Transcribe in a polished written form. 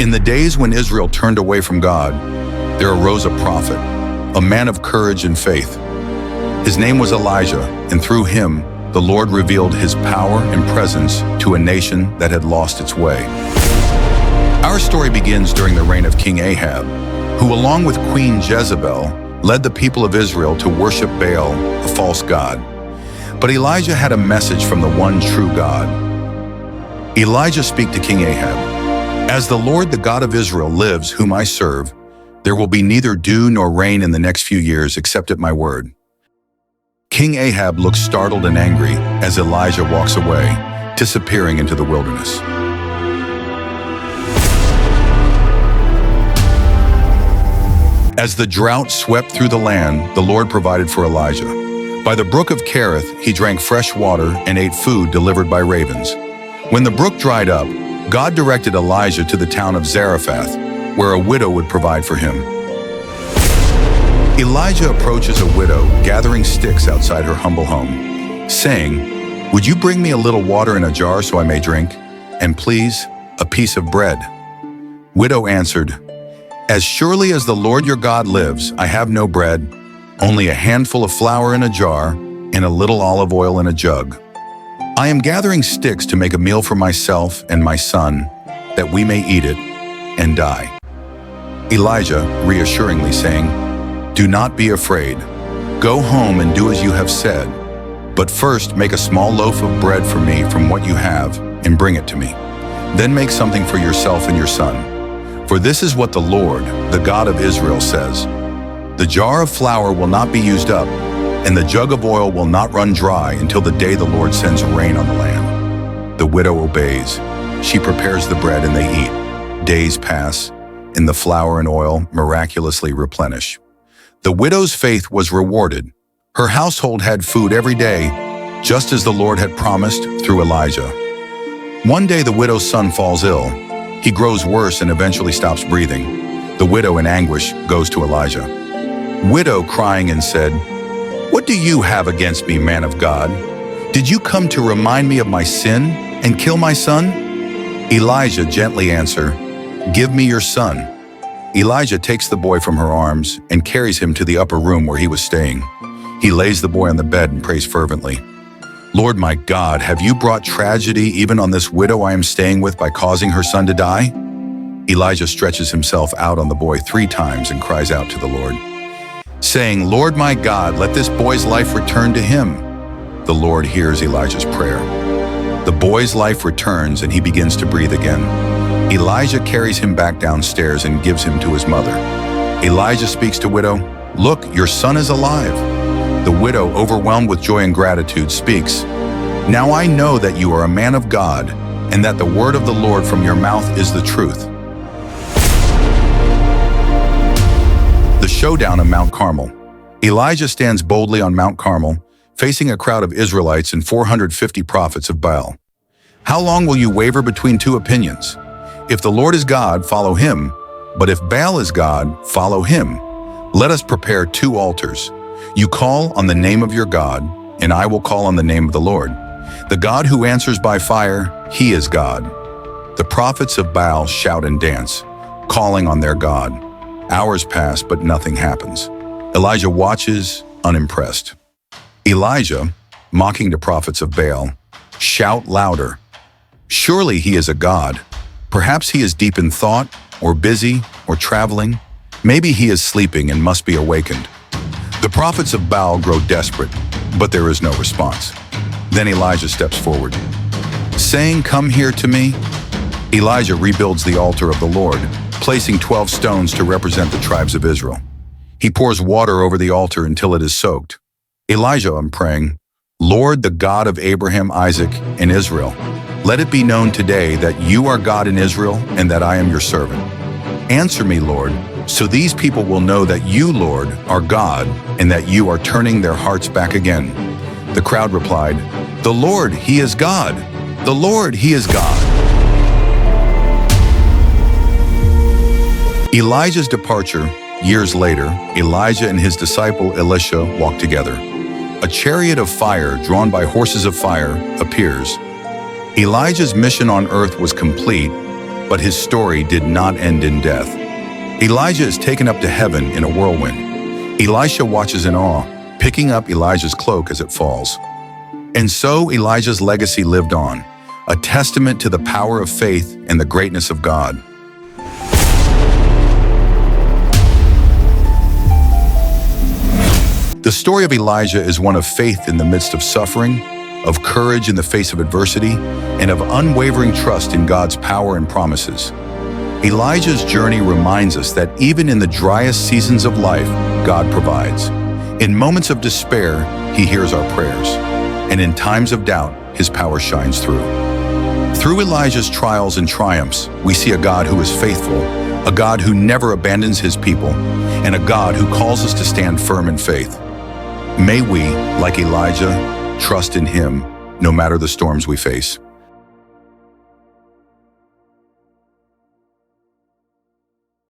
In the days when Israel turned away from God, there arose a prophet, a man of courage and faith. His name was Elijah, and through him, the Lord revealed his power and presence to a nation that had lost its way. Our story begins during the reign of King Ahab, who along with Queen Jezebel led the people of Israel to worship Baal, a false god. But Elijah had a message from the one true God. Elijah spoke to King Ahab, "As the Lord, the God of Israel, lives, whom I serve, there will be neither dew nor rain in the next few years except at my word." King Ahab looks startled and angry as Elijah walks away, disappearing into the wilderness. As the drought swept through the land, the Lord provided for Elijah. By the brook of Kerith, he drank fresh water and ate food delivered by ravens. When the brook dried up, God directed Elijah to the town of Zarephath, where a widow would provide for him. Elijah approaches a widow gathering sticks outside her humble home, saying, "Would you bring me a little water in a jar so I may drink? And please, a piece of bread." Widow answered, "As surely as the Lord your God lives, I have no bread, only a handful of flour in a jar and a little olive oil in a jug. I am gathering sticks to make a meal for myself and my son, that we may eat it and die." Elijah reassuringly saying, "Do not be afraid. Go home and do as you have said. But first make a small loaf of bread for me from what you have and bring it to me. Then make something for yourself and your son. For this is what the Lord, the God of Israel, says. The jar of flour will not be used up, and the jug of oil will not run dry until the day the Lord sends rain on the land." The widow obeys. She prepares the bread and they eat. Days pass, and the flour and oil miraculously replenish. The widow's faith was rewarded. Her household had food every day, just as the Lord had promised through Elijah. One day the widow's son falls ill. He grows worse and eventually stops breathing. The widow in anguish goes to Elijah. Widow crying and said, "What do you have against me, man of God? Did you come to remind me of my sin and kill my son?" Elijah gently answered, "Give me your son." Elijah takes the boy from her arms and carries him to the upper room where he was staying. He lays the boy on the bed and prays fervently, "Lord my God, have you brought tragedy even on this widow I am staying with by causing her son to die?" Elijah stretches himself out on the boy 3 times and cries out to the Lord, saying, "Lord my God, let this boy's life return to him." The Lord hears Elijah's prayer. The boy's life returns and he begins to breathe again. Elijah carries him back downstairs and gives him to his mother. Elijah speaks to widow, "Look, your son is alive." The widow, overwhelmed with joy and gratitude, speaks, "Now I know that you are a man of God, and that the word of the Lord from your mouth is the truth." The showdown of Mount Carmel. Elijah stands boldly on Mount Carmel, facing a crowd of Israelites and 450 prophets of Baal. "How long will you waver between 2 opinions? If the Lord is God, follow him, but if Baal is God, follow him. Let us prepare 2 altars. You call on the name of your God, and I will call on the name of the Lord. The God who answers by fire, he is God." The prophets of Baal shout and dance, calling on their God. Hours pass, but nothing happens. Elijah watches, unimpressed. Elijah, mocking the prophets of Baal, shout louder. Surely he is a god. Perhaps he is deep in thought, or busy, or traveling. Maybe he is sleeping and must be awakened. The prophets of Baal grow desperate, but there is no response. Then Elijah steps forward, saying, "Come here to me." Elijah rebuilds the altar of the Lord, placing 12 stones to represent the tribes of Israel. He pours water over the altar until it is soaked. Elijah, I'm praying, "Lord, the God of Abraham, Isaac, and Israel, let it be known today that you are God in Israel and that I am your servant. Answer me, Lord, so these people will know that you, Lord, are God and that you are turning their hearts back again." The crowd replied, "The Lord, he is God. The Lord, he is God." Elijah's departure. Years later, Elijah and his disciple Elisha walk together. A chariot of fire drawn by horses of fire appears. Elijah's mission on earth was complete, But his story did not end in death. Elijah is taken up to heaven in a whirlwind. Elisha watches in awe, picking up Elijah's cloak as it falls. And so Elijah's legacy lived on, a testament to the power of faith and the greatness of God. The story of Elijah is one of faith in the midst of suffering, of courage in the face of adversity, and of unwavering trust in God's power and promises. Elijah's journey reminds us that even in the driest seasons of life, God provides. In moments of despair, He hears our prayers, and in times of doubt, His power shines through. Through Elijah's trials and triumphs, we see a God who is faithful, a God who never abandons His people, and a God who calls us to stand firm in faith. May we, like Elijah, trust in Him no matter the storms we face.